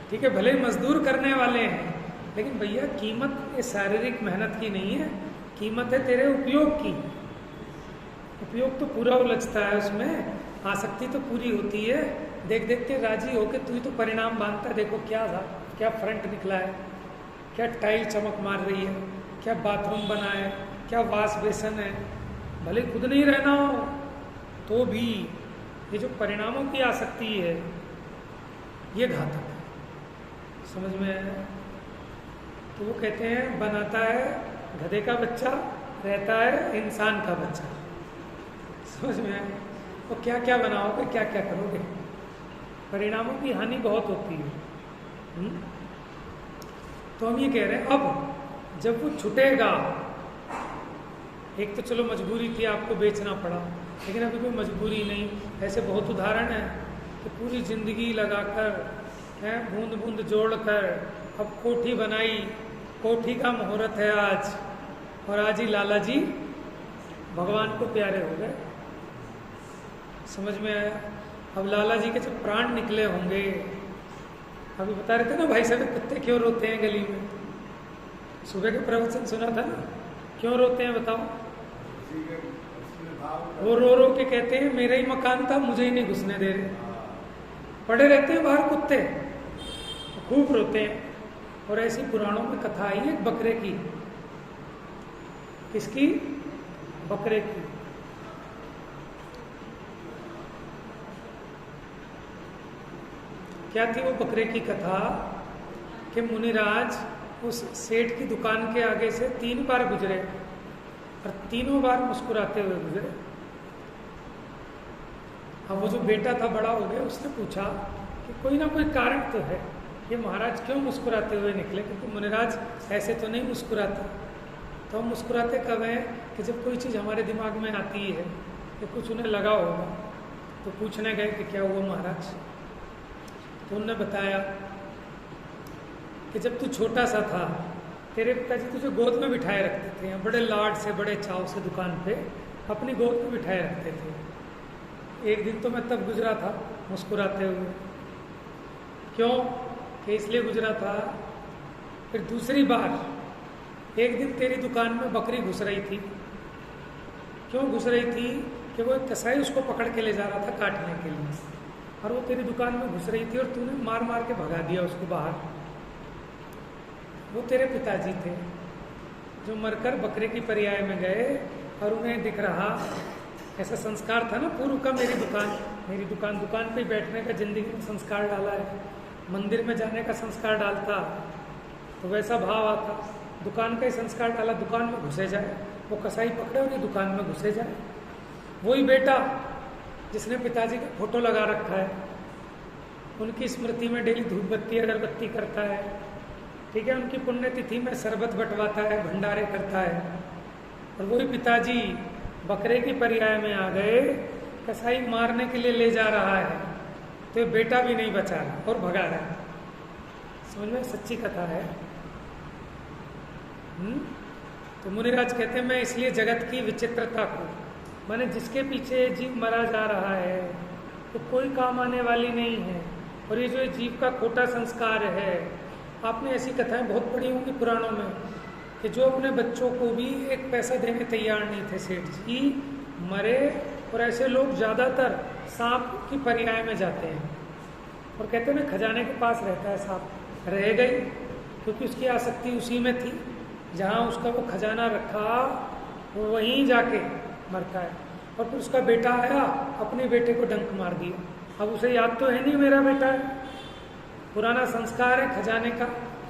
ठीक है, भले ही मजदूर करने वाले हैं, लेकिन भैया कीमत ये शारीरिक मेहनत की नहीं है, कीमत है तेरे उपयोग की। उपयोग तो पूरा उलझता है उसमें, आसक्ति तो पूरी होती है। देख देख के राजी होके तू ही तो परिणाम बांधता है। देखो क्या था, क्या फ्रंट निकला है, क्या टाइल चमक मार रही है, क्या बाथरूम बना है, क्या वाश बेसन है। भले खुद नहीं रहना हो तो भी ये जो परिणामों की आसक्ति है ये घातक है। समझ में आया? तो वो कहते हैं बनाता है गधे का बच्चा, रहता है इंसान का बच्चा। समझ में आया? तो क्या क्या बनाओगे, क्या क्या करोगे, परिणामों की हानि बहुत होती है। तो हम ये कह रहे हैं अब जब वो छूटेगा, एक तो चलो मजबूरी थी, आपको बेचना पड़ा, लेकिन अभी कोई मजबूरी नहीं। ऐसे बहुत उदाहरण है कि पूरी जिंदगी लगाकर बूंद बूंद जोड़कर अब कोठी बनाई, कोठी का मुहूर्त है आज, और आज ही लाला जी भगवान को प्यारे हो गए। समझ में आया? अब लाला जी के जब प्राण निकले होंगे, अभी बता रहे थे ना भाई साहब कुत्ते क्यों रोते हैं गली में, सुबह के प्रवचन सुना था ना, क्यों रोते हैं बताओ? वो रो रो के कहते हैं मेरा ही मकान था, मुझे ही नहीं घुसने दे रहे, पड़े रहते हैं बाहर कुत्ते, तो खूब रोते हैं। और ऐसी पुराणों में कथा आई है बकरे की। किसकी? बकरे की। क्या थी वो बकरे की कथा? कि मुनिराज उस सेठ की दुकान के आगे से 3 बार गुजरे और तीनों बार मुस्कुराते हुए गुजरे। अब वो जो बेटा था बड़ा हो गया, उसने पूछा कि कोई ना कोई कारण तो है, ये महाराज क्यों मुस्कुराते हुए निकले? क्योंकि मुनिराज ऐसे तो नहीं मुस्कुराता। तो हम मुस्कुराते कब हैं? कि जब कोई चीज़ हमारे दिमाग में आती है तो कुछ उन्हें लगा होगा, तो पूछने गए कि क्या हुआ महाराज? तो उन्होंने बताया कि जब तू छोटा सा था, तेरे पिताजी तुझे गोद में बिठाए रखते थे, बड़े लाड से बड़े चाव से दुकान पे अपनी गोद में बिठाए रखते थे। एक दिन तो मैं तब गुजरा था मुस्कुराते हुए। क्यों? कि इसलिए गुजरा था। फिर दूसरी बार एक दिन तेरी दुकान में बकरी घुस रही थी। क्यों घुस रही थी? कि वो एक कसाई उसको पकड़ के ले जा रहा था काटने के लिए, और वो तेरी दुकान में घुस रही थी और तूने मार मार के भगा दिया उसको बाहर। वो तेरे पिताजी थे जो मरकर बकरे की पर्याय में गए, और उन्हें दिख रहा, ऐसा संस्कार था ना पूर्व का, मेरी दुकान पे बैठने का जिंदगी में संस्कार डाला है, मंदिर में जाने का संस्कार डालता तो वैसा भाव आता, दुकान का ही संस्कार डाला, दुकान में घुसे जाए, वो कसाई पकड़े और ये दुकान में घुसे जाए। वही बेटा जिसने पिताजी का फोटो लगा रखा है, उनकी स्मृति में डेली धूप बत्ती अगरबत्ती करता है, ठीक है, उनकी पुण्यतिथि में शरबत बंटवाता है, भंडारे करता है, और वही पिताजी बकरे की पर्याय में आ गए, कसाई मारने के लिए ले जा रहा है, तो बेटा भी नहीं बचा रहा और भगा रहा है। समझ में? सच्ची कथा है। तो मुनिराज कहते हैं मैं इसलिए जगत की विचित्रता को, माने जिसके पीछे जीव मरा जा रहा है तो कोई काम आने वाली नहीं है, और ये जो जीव का खोटा संस्कार है, आपने ऐसी कथाएं बहुत पढ़ी होंगी पुराणों में कि जो अपने बच्चों को भी एक पैसा देने तैयार नहीं थे, सेठ जी मरे, और ऐसे लोग ज़्यादातर सांप की पर्याय में जाते हैं और कहते हैं ना खजाने के पास रहता है सांप, रह गई क्योंकि उसकी आसक्ति उसी में थी, जहाँ उसका वो खजाना रखा वो वहीं जाके मरता है। और फिर उसका बेटा आया, अपने बेटे को डंक मार दिया, अब उसे याद तो है नहीं मेरा बेटा है, पुराना संस्कार है खजाने का,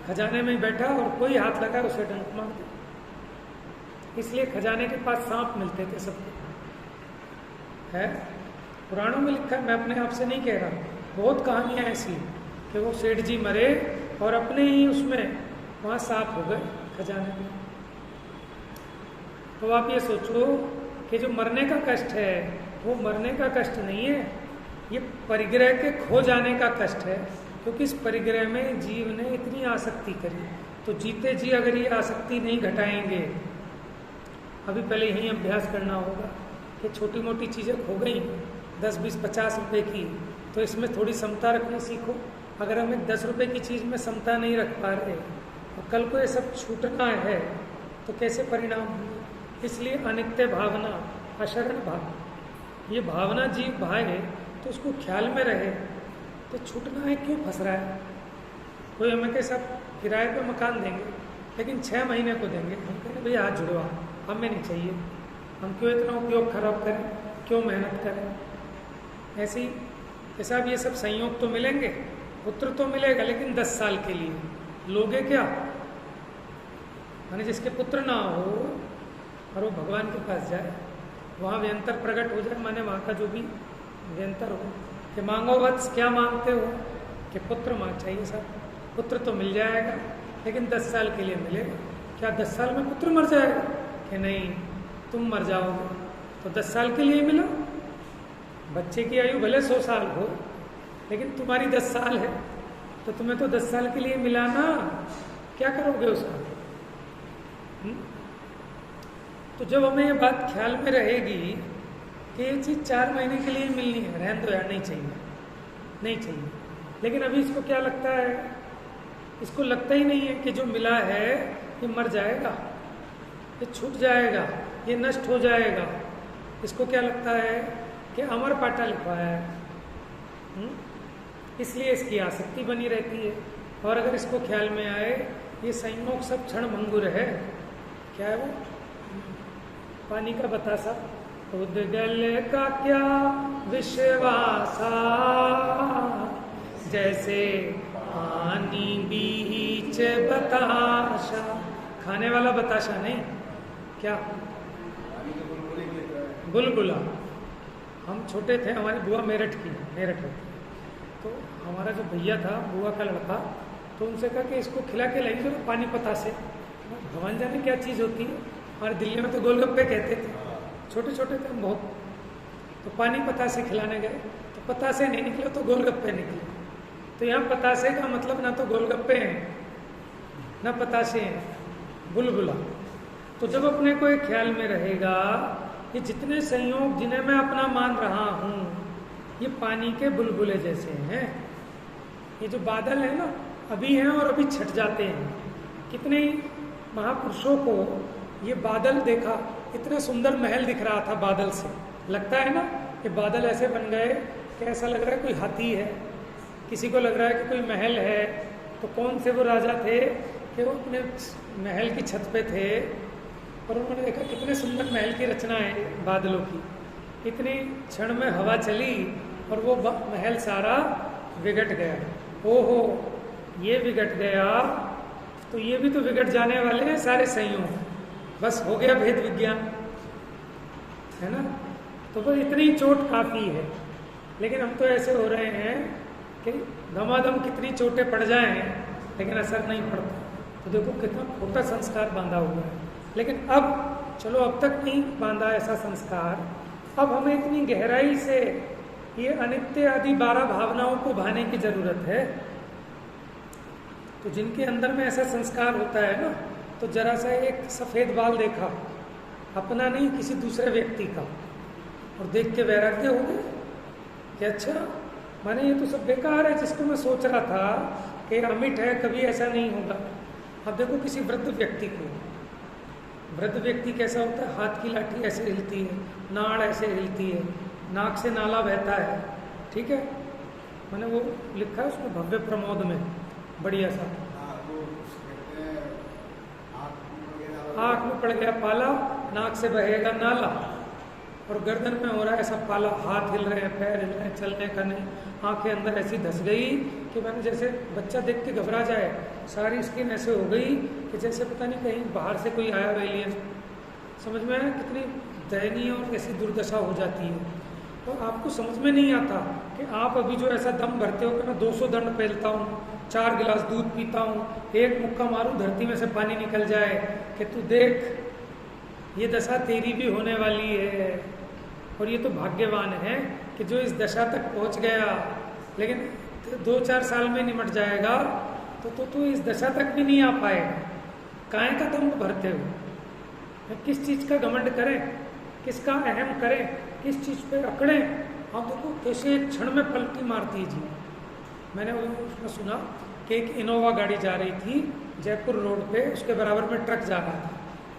खजाने में बैठा और कोई हाथ लगा उसे डंक मार दिया। इसलिए खजाने के पास सांप मिलते थे सबको, है पुराणों में लिखा है, मैं अपने आप से नहीं कह रहा, बहुत कहानियां ऐसी कि वो सेठ जी मरे और अपने ही उसमें वहाँ सांप हो गए खजाने में। तो आप ये सोचो कि जो मरने का कष्ट है वो मरने का कष्ट नहीं है, ये परिग्रह के खो जाने का कष्ट है, क्योंकि इस परिग्रह में जीव ने इतनी आसक्ति करी। तो जीते जी अगर ये आसक्ति नहीं घटाएंगे, अभी पहले यही अभ्यास करना होगा कि छोटी मोटी चीज़ें खो गई 10, 20, 50 रुपए की, तो इसमें थोड़ी समता रखनी सीखो। अगर हम एक 10 रुपए की चीज़ में समता नहीं रख पा रहे और कल को ये सब छूटना है तो कैसे परिणाम होंगे? इसलिए अनित्य भावना, अशरण भाव, ये भावना जीव भागे तो उसको ख्याल में रहे, तो छूटना है क्यों फंस रहा है? कोई हमें के सब किराए पे मकान देंगे लेकिन 6 महीने को देंगे, हम कहेंगे भैया हाथ जुड़वा, हमें नहीं चाहिए, हम क्यों इतना उपयोग खराब करें, क्यों मेहनत करें? ऐसे ही साहब ये सब संयोग तो मिलेंगे, पुत्र तो मिलेगा लेकिन 10 साल के लिए लोगे क्या? माने जिसके पुत्र ना हो और वो भगवान के पास जाए, वहाँ व्यंतर प्रकट हो जाए, माने वहाँ का जो भी व्यंतर हो कि मांगो वत्स, क्या मांगते हो? कि पुत्र मांग चाहिए साहब, पुत्र तो मिल जाएगा लेकिन 10 साल के लिए मिलेगा। क्या 10 साल में पुत्र मर जाएगा? कि नहीं, तुम मर जाओगे तो 10 साल के लिए मिलो। बच्चे की आयु भले 100 साल हो लेकिन तुम्हारी 10 साल है, तो तुम्हें तो 10 साल के लिए मिला ना, क्या करोगे उसका? तो जब हमें ये बात ख्याल में रहेगी कि ये चीज़ 4 महीने के लिए मिलनी है, रहने दो यार, नहीं चाहिए, नहीं चाहिए। लेकिन अभी इसको क्या लगता है, इसको लगता ही नहीं है कि जो मिला है ये मर जाएगा, ये छूट जाएगा, ये नष्ट हो जाएगा। इसको क्या लगता है कि अमर पाटा लिखवाया है, इसलिए इसकी आसक्ति बनी रहती है। और अगर इसको ख्याल में आए ये संयोग सब क्षण भंगुर है, क्या है वो, पानी का बतासा, उद्गल का क्या विश्वासा, जैसे पानी बीच बताशा, खाने वाला बताशा नहीं, क्या बुलबुला। हम छोटे थे, हमारी बुआ मेरठ होती, तो हमारा जो भैया था, बुआ का लड़का, तो उनसे कहा कि इसको खिला के लाइए जरा पानी पता से। भगवान जाने क्या चीज़ होती है, हमारे दिल्ली में तो गोलगप्पे कहते थे, छोटे छोटे थे हम बहुत। तो पानी पता से खिलाने गए, तो पता से नहीं निकले तो गोलगप्पे निकले। तो यहाँ पतासे का मतलब ना तो गोलगप्पे हैं ना पतासे हैं, बुलबुला। तो जब अपने को एक ख्याल में रहेगा कि जितने संयोग जिन्हें मैं अपना मान रहा हूँ ये पानी के बुलबुले जैसे हैं, ये जो बादल है ना अभी हैं और अभी छट जाते हैं। कितने महापुरुषों को ये बादल देखा, इतने सुंदर महल दिख रहा था बादल से, लगता है ना कि बादल ऐसे बन गए कि ऐसा लग रहा है कोई हाथी है, किसी को लग रहा है कि कोई महल है। तो कौन से वो राजा थे कि वो अपने महल की छत पे थे और उन्होंने देखा कितने सुंदर महल की रचना है बादलों की। इतनी क्षण में हवा चली और वो महल सारा बिगड़ गया। ओहो, ये बिगड़ गया तो ये भी तो बिगड़ जाने वाले हैं सारे संयोग, बस हो गया भेद विज्ञान, है ना। तो बस इतनी चोट काफ़ी है। लेकिन हम तो ऐसे हो रहे हैं कि धमाधम कितनी चोटें पड़ जाएं लेकिन असर नहीं पड़ता। तो देखो कितना खोटा संस्कार बांधा हुआ है। लेकिन अब चलो, अब तक नहीं बांधा ऐसा संस्कार, अब हमें इतनी गहराई से ये अनित्य आदि 12 भावनाओं को भाने की जरूरत है। तो जिनके अंदर में ऐसा संस्कार होता है ना, तो जरा सा एक सफ़ेद बाल देखा, अपना नहीं किसी दूसरे व्यक्ति का, और देख के वैराग्य हो गए कि अच्छा माने ये तो सब बेकार है जिसको मैं सोच रहा था कि अमिट है, कभी ऐसा नहीं होगा। अब देखो किसी वृद्ध व्यक्ति को, वृद्ध व्यक्ति कैसा होता है, हाथ की लाठी ऐसे हिलती है, नाड़ ऐसे हिलती है, नाक से नाला बहता है, ठीक है, मैंने वो लिखा है उसमें भव्य प्रमोद में बढ़िया सा, आँख में पड़ गया पाला, नाक से बहेगा नाला, और गर्दन में हो रहा है ऐसा पाला, हाथ हिल रहे हैं, पैर हिल रहे हैं, चलने का नहीं, आंखें अंदर ऐसी धस गई कि मैंने जैसे बच्चा देख के घबरा जाए, सारी स्किन ऐसे हो गई कि जैसे पता नहीं कहीं बाहर से कोई आया हुआ एलियन। समझ में आया कितनी दयनीय और कैसी दुर्दशा हो जाती है। तो आपको समझ में नहीं आता कि आप अभी जो ऐसा दम भरते हो कि मैं 200 दंड फैलता हूँ, 4 गिलास दूध पीता हूँ, एक मुक्का मारूँ धरती में से पानी निकल जाए, कि तू देख ये दशा तेरी भी होने वाली है। और ये तो भाग्यवान है कि जो इस दशा तक पहुंच गया, लेकिन 2-4 साल में निमट जाएगा तो इस दशा तक भी नहीं आ पाएगा। काहे का दम भरते हो, किस चीज़ का घमंड करें, किसका अहम करें, किस चीज़ पे अकड़ें। आप देखो कैसे एक क्षण में पलटी मारती है जी। मैंने उसमें सुना कि एक इनोवा गाड़ी जा रही थी जयपुर रोड पे, उसके बराबर में ट्रक जा रहा था,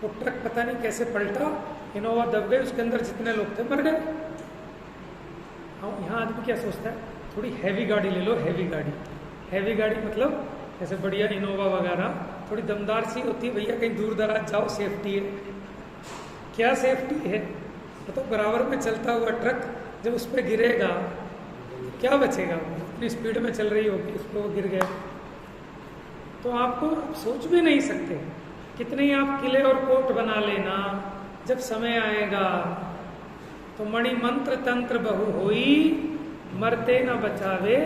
वो ट्रक पता नहीं कैसे पलटा, इनोवा दब गई, उसके अंदर जितने लोग थे मर गए। हाँ, यहाँ आदमी क्या सोचता है, थोड़ी हैवी गाड़ी ले लो, हैवी गाड़ी, हैवी गाड़ी मतलब ऐसे बढ़िया इनोवा वगैरह थोड़ी दमदार सी होती है, भैया कहीं दूर दराज जाओ सेफ्टी है। क्या सेफ्टी है, तो बराबर में चलता हुआ ट्रक जब उस पर गिरेगा क्या बचेगा, इतनी स्पीड में चल रही होगी, उस पर वो गिर गया। तो आपको सोच भी नहीं सकते, कितने ही आप किले और कोट बना लेना, जब समय आएगा तो मणि मंत्र तंत्र बहु होई, मरते न बचावे।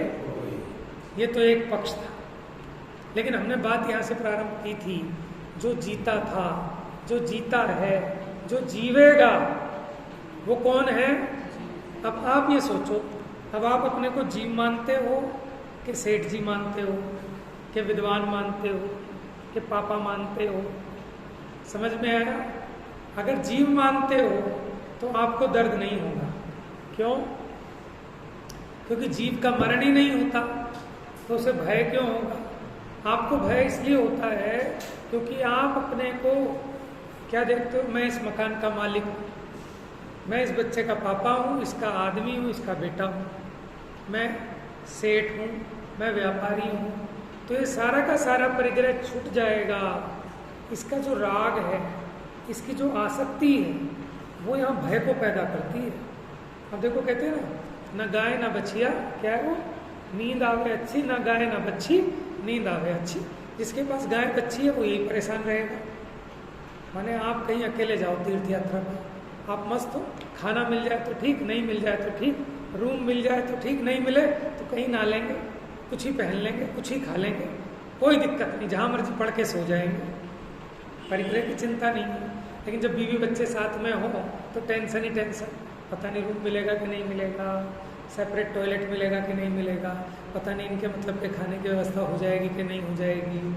ये तो एक पक्ष था, लेकिन हमने बात यहाँ से प्रारंभ की थी, जो जीता था, जो जीता है, जो जीवेगा वो कौन है। अब आप ये सोचो, अब आप अपने को जीव मानते हो कि सेठ जी मानते हो, कि विद्वान मानते हो, कि पापा मानते हो, समझ में आया। अगर जीव मानते हो तो आपको दर्द नहीं होगा, क्यों? क्योंकि जीव का मरण ही नहीं होता, तो उसे भय क्यों होगा? आपको भय इसलिए होता है क्योंकि आप अपने को क्या देखते हो? मैं इस मकान का मालिक हूँ, मैं इस बच्चे का पापा हूँ, इसका आदमी हूँ, इसका बेटा हूँ, मैं सेठ हूँ, मैं व्यापारी हूँ। तो ये सारा का सारा परिग्रह छूट जाएगा। इसका जो राग है, इसकी जो आसक्ति है, वो यहाँ भय को पैदा करती है। अब देखो कहते हैं ना, न गाय न बछिया, क्या है वो? नींद आवे अच्छी, न गाय न बच्ची, नींद आवे अच्छी। जिसके पास गाय बच्ची है वो यही परेशान रहेगा। माने आप कहीं अकेले जाओ तीर्थ यात्रा पर, आप मस्त हो, खाना मिल जाए तो ठीक, नहीं मिल जाए तो ठीक, रूम मिल जाए तो ठीक, नहीं मिले तो कहीं नहा लेंगे, कुछ ही पहन लेंगे, कुछ ही खा लेंगे, कोई दिक्कत नहीं, जहाँ मर्जी पढ़ के सो जाएंगे, परिग्रह की चिंता नहीं है। लेकिन जब बीवी बच्चे साथ में हो तो टेंशन ही टेंशन, पता नहीं रूम मिलेगा कि नहीं मिलेगा, सेपरेट टॉयलेट मिलेगा कि नहीं मिलेगा, पता नहीं इनके मतलब के खाने की व्यवस्था हो जाएगी कि नहीं हो जाएगी,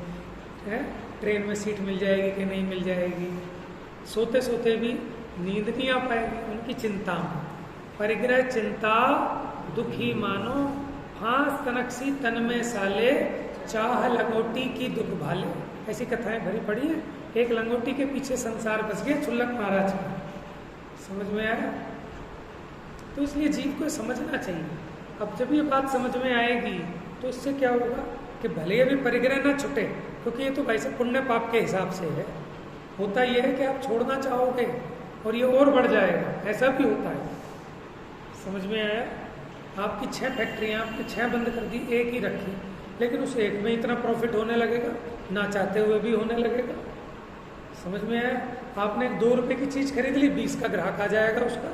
है ट्रेन में सीट मिल जाएगी कि नहीं मिल जाएगी, सोते सोते भी नींद नहीं आ पाएगी, उनकी चिंता में। परिग्रह चिंता दुखी मानो, फांस तनकसी तन में साले, चाह लंगोटी की दुख भाले। ऐसी कथाएं भरी पड़ी है। एक लंगोटी के पीछे संसार बस गया, चुल्लक महाराज का। समझ में आया? तो इसलिए जीव को समझना चाहिए। अब जब ये बात समझ में आएगी तो इससे क्या होगा कि भले अभी परिग्रह ना छुटे, क्योंकि ये तो वैसे पुण्य पाप के हिसाब से है। होता यह है कि आप छोड़ना चाहोगे और ये और बढ़ जाएगा, ऐसा भी होता है। समझ में आया? आपकी 6 फैक्ट्रियाँ आपने 6 बंद कर दी, एक ही रखी, लेकिन उस एक में इतना प्रॉफिट होने लगेगा, ना चाहते हुए भी होने लगेगा। समझ में आया? आपने 2 रुपए की चीज़ खरीद ली, 20 का ग्राहक आ जाएगा उसका,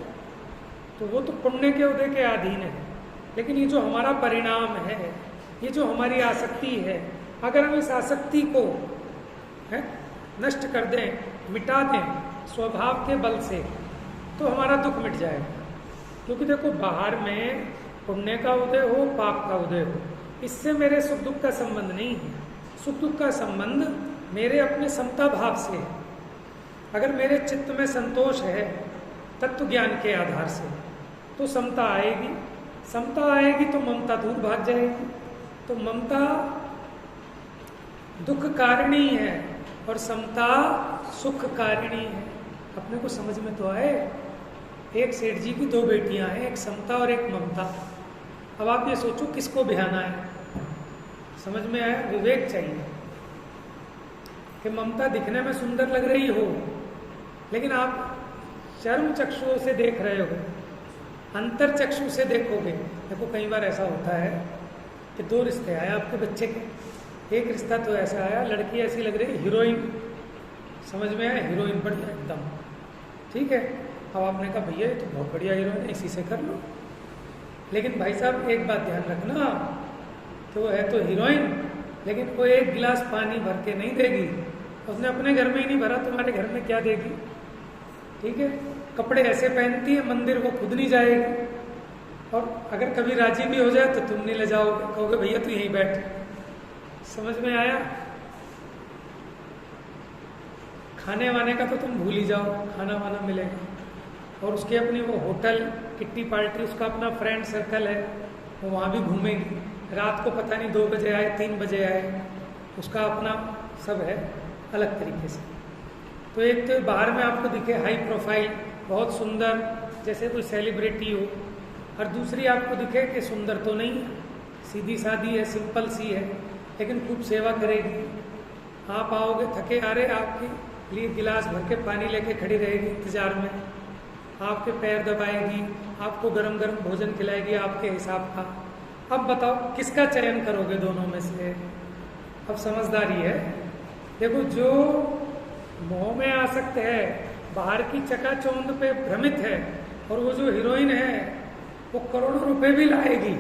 तो वो तो पुण्य के उदय के अधीन है। लेकिन ये जो हमारा परिणाम है, ये जो हमारी आसक्ति है, अगर हम इस आसक्ति को नष्ट कर दें, मिटा दें स्वभाव के बल से, तो हमारा दुख मिट जाएगा। क्योंकि देखो, बाहर में पुण्य का उदय हो, पाप का उदय हो, इससे मेरे सुख दुख का संबंध नहीं है। सुख दुख का संबंध मेरे अपने समता भाव से है। अगर मेरे चित्त में संतोष है तत्व ज्ञान के आधार से, तो समता आएगी। समता आएगी तो ममता दूर भाग जाएगी। तो ममता दुख कारिणी है और समता सुख कारिणी है। अपने को समझ में तो आए? एक सेठ जी की 2 बेटियां हैं, एक समता और एक ममता। अब आप ये सोचो किसको बिहाना है? समझ में आया? विवेक चाहिए कि ममता दिखने में सुंदर लग रही हो, लेकिन आप चर्म चक्षुओं से देख रहे हो, अंतर चक्षु से देखोगे। देखो, कई बार ऐसा होता है कि 2 रिश्ते आए आपके बच्चे के। एक रिश्ता तो ऐसा आया, लड़की ऐसी लग रही हीरोइन, समझ में आया? हीरोइन बढ़िया एकदम, ठीक है। अब आपने कहा भैया ये तो बहुत बढ़िया हीरोइन है, इसी से कर लो। लेकिन भाई साहब एक बात ध्यान रखना, तो वो है तो हीरोइन, लेकिन वो 1 गिलास पानी भर के नहीं देगी। उसने अपने घर में ही नहीं भरा, तुम्हारे घर में क्या देगी? ठीक है। कपड़े ऐसे पहनती है, मंदिर वो खुद नहीं जाएगी, और अगर कभी राजी भी हो जाए तो तुम नहीं ले जाओगे, कहोगे भैया तू यहीं बैठ। समझ में आया? खाने वाने का तो तुम भूल ही जाओ, खाना वाना मिलेगा। और उसकी अपनी वो होटल, किट्टी पार्टी, उसका अपना फ्रेंड सर्कल है, वो वहाँ भी घूमेगी। रात को पता नहीं 2 बजे आए, 3 बजे आए, उसका अपना सब है अलग तरीके से। तो एक तो बाहर में आपको दिखे हाई प्रोफाइल, बहुत सुंदर, जैसे कोई सेलिब्रिटी हो, और दूसरी आपको दिखे कि सुंदर तो नहीं है, सीधी सादी है, सिंपल सी है, लेकिन खूब सेवा करेगी। आप आओगे थके हारे, आपके लिए गिलास भर के पानी लेके खड़ी रहेगी इंतजार में, आपके पैर दबाएगी, आपको गरम गरम भोजन खिलाएगी आपके हिसाब का। अब बताओ किसका चयन करोगे दोनों में से? अब समझदारी है। देखो, जो मोह में आसक्त है, बाहर की चकाचौंध पे भ्रमित है, और वो जो हीरोइन है वो करोड़ों रुपए भी लाएगी,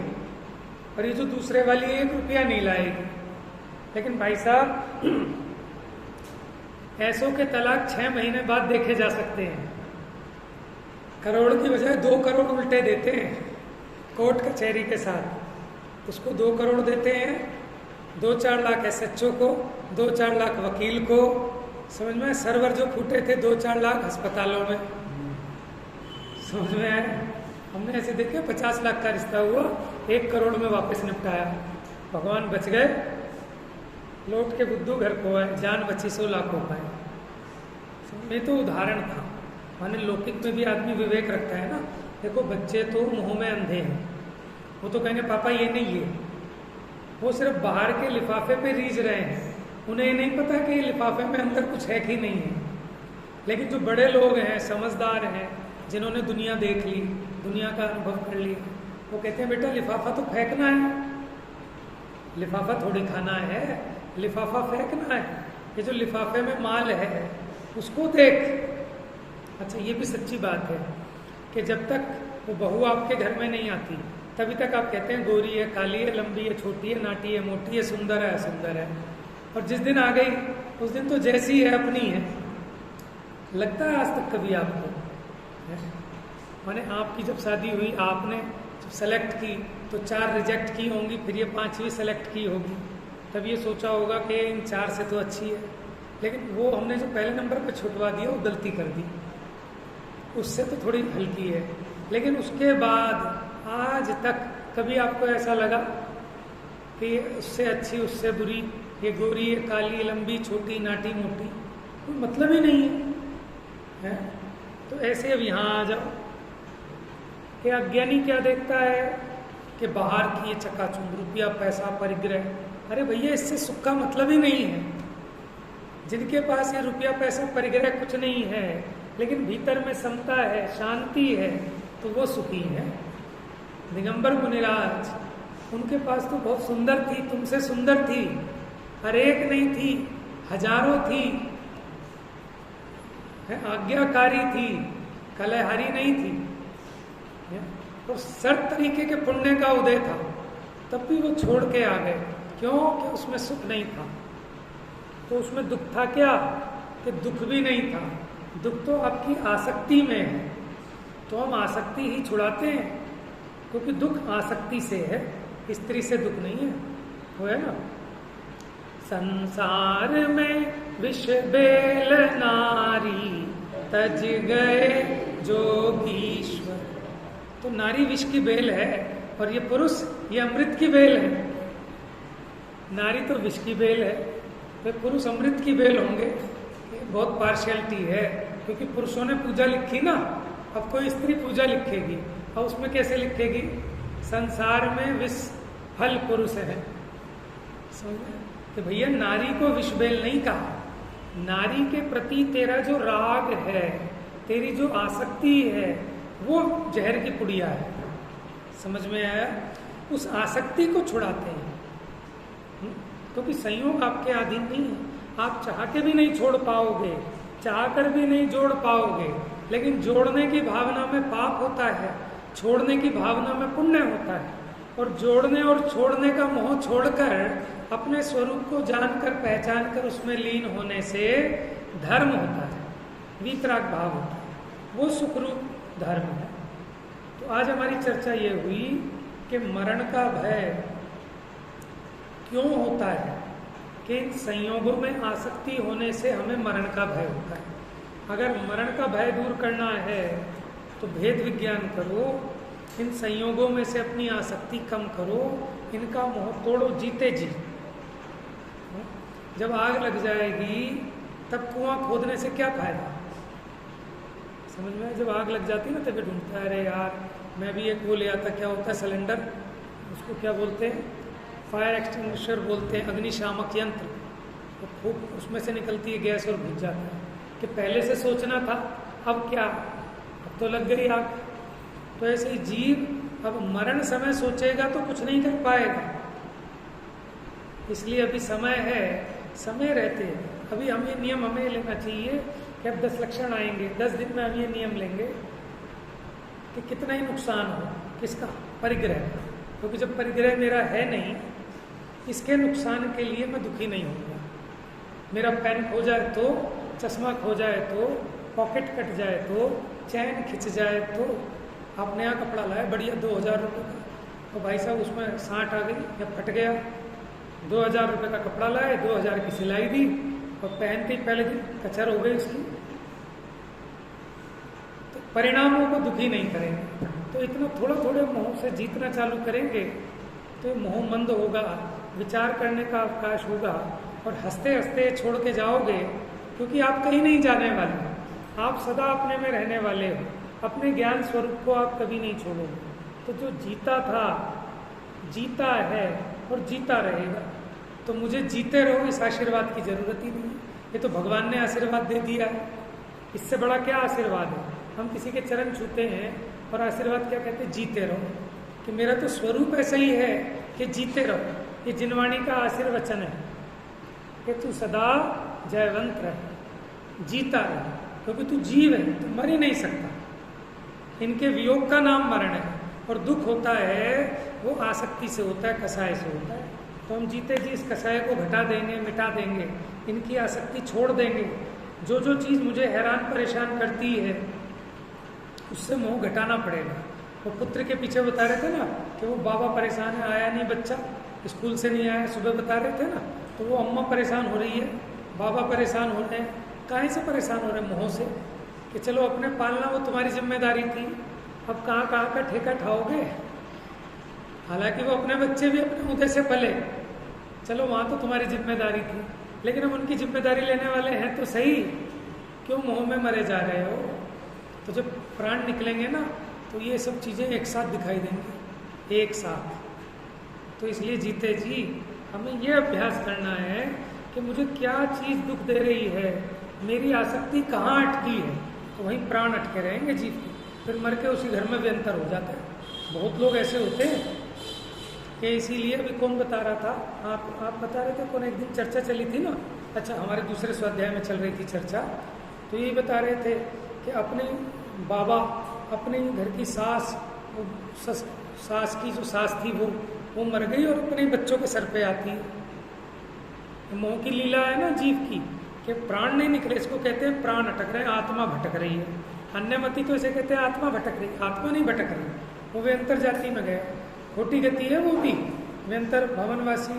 और ये जो दूसरे वाली 1 रुपया नहीं लाएगी। लेकिन भाई साहब, ऐसों के तलाक 6 महीने बाद देखे जा सकते हैं। करोड़ की बजाय 2 करोड़ उल्टे देते हैं कोर्ट कचहरी के साथ। उसको 2 करोड़ देते हैं, 2-4 लाख SHO को, 2-4 लाख वकील को। समझ में? सर्वर जो फूटे थे 2-4 लाख अस्पतालों में। समझ में आया? हमने ऐसे देखे 50 लाख का रिश्ता हुआ, 1 करोड़ में वापस निपटाया, भगवान बच गए, लौट के बुद्धू घर को आए, जान बची 100 लाख हो पाए। ये तो उदाहरण था। माने लौकिक में भी आदमी विवेक रखता है ना। देखो बच्चे तो मुंह में अंधे हैं, वो तो कहेंगे पापा ये नहीं है, वो सिर्फ बाहर के लिफाफे पे रीझ रहे हैं, उन्हें ये नहीं पता कि लिफाफे में अंदर कुछ है कि नहीं है। लेकिन जो बड़े लोग हैं, समझदार हैं, जिन्होंने दुनिया देख ली, दुनिया का अनुभव कर लिया, वो कहते हैं बेटा लिफाफा तो फेंकना है, लिफाफा थोड़ी खाना है, लिफाफा फेंकना है। ये जो लिफाफे में माल है उसको देख। अच्छा ये भी सच्ची बात है कि जब तक वो बहू आपके घर में नहीं आती तभी तक आप कहते हैं गोरी है, काली है, लंबी है, छोटी है, नाटी है, मोटी है, सुंदर है, असुंदर है। और जिस दिन आ गई उस दिन तो जैसी है अपनी है। लगता है आज तक कभी आपको? माने आपकी जब शादी हुई, आपने जब सेलेक्ट की तो 4 रिजेक्ट की होंगी, फिर ये 5वीं सेलेक्ट की होगी, तब ये सोचा होगा कि इन 4 से तो अच्छी है। लेकिन वो हमने जो पहले नंबर पे छुटवा दिया वो गलती कर दी, उससे तो थोड़ी हल्की है। लेकिन उसके बाद आज तक कभी आपको ऐसा लगा कि उससे अच्छी, उससे बुरी, ये गोरी है, काली, लंबी, छोटी, नाटी, मोटी, कोई मतलब ही नहीं है? तो ऐसे अब यहाँ आ जाओ कि अज्ञानी क्या देखता है कि बाहर की ये चकाचौंध, रुपया, पैसा, परिग्रह। अरे भैया इससे सुख का मतलब ही नहीं है। जिनके पास ये रुपया, पैसा, परिग्रह कुछ नहीं है लेकिन भीतर में समता है, शांति है, तो वो सुखी है। दिगंबर मुनिराज, उनके पास तो बहुत सुंदर थी, तुमसे सुंदर थी, हर एक नहीं थी, हजारों थी, आज्ञाकारी थी, कलहरी नहीं थी, और सर्व तरीके के पुण्य का उदय था, तब भी वो छोड़ के आ गए। क्यों? कि उसमें सुख नहीं था। तो उसमें दुख था क्या? कि दुख भी नहीं था। दुख तो आपकी आसक्ति में है, तो हम आसक्ति ही छुड़ाते हैं, क्योंकि दुख आसक्ति से है, स्त्री से दुख नहीं है। वो है ना, संसार में विष बेल नारी तज गए जोगीश्वर। तो नारी विष की बेल है और ये पुरुष ये अमृत की बेल है। नारी तो विष की बेल है, तो पुरुष अमृत की बेल होंगे। बहुत पार्शियलिटी है, क्योंकि पुरुषों ने पूजा लिखी ना, अब कोई स्त्री पूजा लिखेगी और उसमें कैसे लिखेगी? संसार में विष फल पुरुष है। समझे? कि भैया नारी को विष बेल नहीं कहा, नारी के प्रति तेरा जो राग है, तेरी जो आसक्ति है, वो जहर की पुड़िया है। समझ में आया? उस आसक्ति को छुड़ाते हैं, क्योंकि संयोग आपके अधीन नहीं है। आप चाह के भी नहीं छोड़ पाओगे, चाह कर भी नहीं जोड़ पाओगे, लेकिन जोड़ने की भावना में पाप होता है, छोड़ने की भावना में पुण्य होता है। और जोड़ने और छोड़ने का मोह छोड़कर अपने स्वरूप को जानकर, पहचान कर उसमें लीन होने से धर्म होता है, वीतराग भाव होता है, वो सुखरूप धर्म है। तो आज हमारी चर्चा ये हुई कि मरण का भय क्यों होता है, कि इन संयोगों में आसक्ति होने से हमें मरण का भय होता है। अगर मरण का भय दूर करना है तो भेद विज्ञान करो, इन संयोगों में से अपनी आसक्ति कम करो, इनका मोह तोड़ो जीते जी। जब आग लग जाएगी तब कुआं खोदने से क्या फायदा? समझ में? जब आग लग जाती है ना तभी ढूंढता है, अरे यार मैं भी एक वो ले आता, क्या होता है सिलेंडर, उसको क्या बोलते हैं? फायर एक्सटिंग्विशर बोलते हैं, अग्निशामक यंत्र। तो खूब उसमें से निकलती है गैस और बुझ जाता है। कि पहले से सोचना था, अब क्या, अब तो लग गई आग। तो ऐसे ही जीव अब मरण समय सोचेगा तो कुछ नहीं कर पाएगा। इसलिए अभी समय है, समय रहते अभी हम ये नियम हमें लेना चाहिए कि अब 10 लक्षण आएंगे, 10 दिन में हम ये नियम लेंगे कि कितना ही नुकसान हो, किसका? परिग्रह। क्योंकि जब परिग्रह मेरा है नहीं, इसके नुकसान के लिए मैं दुखी नहीं होऊंगा। मेरा पेन खो जाए तो, चश्मा खो जाए तो, पॉकेट कट जाए तो, चैन खिंच जाए तो, आप नया कपड़ा लाए बढ़िया 2000 रुपये का, तो भाई साहब उसमें साँट आ गई या फट गया, 2000 रुपये का कपड़ा लाए, 2000 की सिलाई दी और पहनते ही पहले दिन कचर हो गई उसकी। तो परिणामों को दुखी नहीं करेंगे, तो इतना थोड़ा थोड़े मोह से जीतना चालू करेंगे तो मोह मंद होगा, विचार करने का अवकाश होगा और हंसते हंसते छोड़ के जाओगे, क्योंकि आप कहीं नहीं जाने वाले, आप सदा अपने में रहने वाले हो, अपने ज्ञान स्वरूप को आप कभी नहीं छोड़ोगे। तो जो जीता था, जीता है और जीता रहेगा, तो मुझे जीते रहो इस आशीर्वाद की जरूरत ही नहीं है। ये तो भगवान ने आशीर्वाद दे दिया है, इससे बड़ा क्या आशीर्वाद है। हम किसी के चरण छूते हैं और आशीर्वाद क्या कहते हैं, जीते रहो, कि मेरा तो स्वरूप ऐसा ही है कि जीते रहो। ये जिनवाणी का आशीर्वचन है कि तू सदा जयवंत रहे, जीता रहे, क्योंकि तू जीव है, तू मर ही नहीं सकता। इनके वियोग का नाम मरण है, और दुख होता है वो आसक्ति से होता है, कसाय से होता है। तो हम जीते जी इस कसाय को घटा देंगे, मिटा देंगे, इनकी आसक्ति छोड़ देंगे। जो जो चीज़ मुझे हैरान परेशान करती है उससे मोह घटाना पड़ेगा। वो पुत्र के पीछे बता रहे थे ना कि वो बाबा परेशान है, आया नहीं बच्चा, स्कूल से नहीं आया, सुबह बता रहे थे ना, तो वो अम्मा परेशान हो रही है, बाबा परेशान हो रहे हैं। काहे से परेशान हो रहे हैं? मोह से, कि चलो अपने पालना वो तुम्हारी जिम्मेदारी थी, अब कहाँ कहाँ का ठेका ठाओगे। हालांकि वो अपने बच्चे भी अपने उदय से पले, चलो वहाँ तो तुम्हारी जिम्मेदारी थी, लेकिन अब उनकी जिम्मेदारी लेने वाले हैं तो सही, क्यों मोह में मरे जा रहे हो। तो जब प्राण निकलेंगे ना तो ये सब चीज़ें एक साथ दिखाई देंगी, एक साथ। तो इसलिए जीते जी हमें ये अभ्यास करना है कि मुझे क्या चीज़ दुख दे रही है, मेरी आसक्ति कहाँ अटकी है, तो वहीं प्राण अटके रहेंगे जीव के, फिर मर के उसी घर में व्यंतर हो जाता है। बहुत लोग ऐसे होते हैं कि इसीलिए अभी कौन बता रहा था, आप बता रहे थे, कौन एक दिन चर्चा चली थी ना, अच्छा हमारे दूसरे स्वाध्याय में चल रही थी चर्चा, तो यही बता रहे थे कि अपने बाबा, अपने घर की सास की जो सास थी वो मर गई और अपने बच्चों के सर पे आती है। मोह की लीला है ना जीव की, कि प्राण नहीं निकले, इसको कहते हैं प्राण अटक रहे, आत्मा भटक रही है। अन्यमति तो इसे कहते हैं आत्मा भटक रही, आत्मा नहीं भटक रही, वो व्यंतर जाति में गया, खोटी गति है वो भी। व्यंतर भवनवासी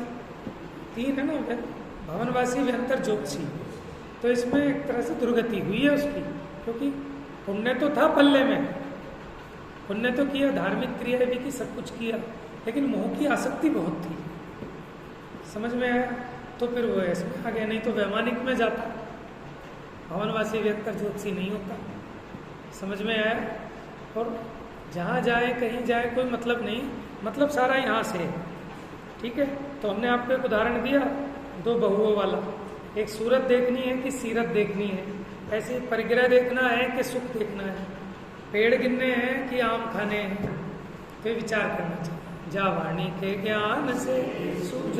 3 है ना, भवनवासी व्यंतर ज्योतिषी, तो इसमें एक तरह से दुर्गति हुई है उसकी, क्योंकि पुण्य तो था पल्ले में, पुण्य तो किया, धार्मिक क्रिया भी की, सब कुछ किया, लेकिन मोह की आसक्ति बहुत थी। समझ में आया? तो फिर वो इसमें आ गया, नहीं तो वैमानिक में जाता, भवनवासी व्यंतर ज्योतिषी नहीं होता। समझ में आया? और जहाँ जाए कहीं जाए कोई मतलब नहीं, मतलब सारा यहाँ से है। ठीक है, तो हमने आपको एक उदाहरण दिया 2 बहुओं वाला, एक सूरत देखनी है कि सीरत देखनी है, ऐसे परिग्रह देखना है कि सुख देखना है, पेड़ गिनने हैं कि आम खाने हैं, तो विचार करना चाहिए। जा वाणी के ज्ञान से सूझ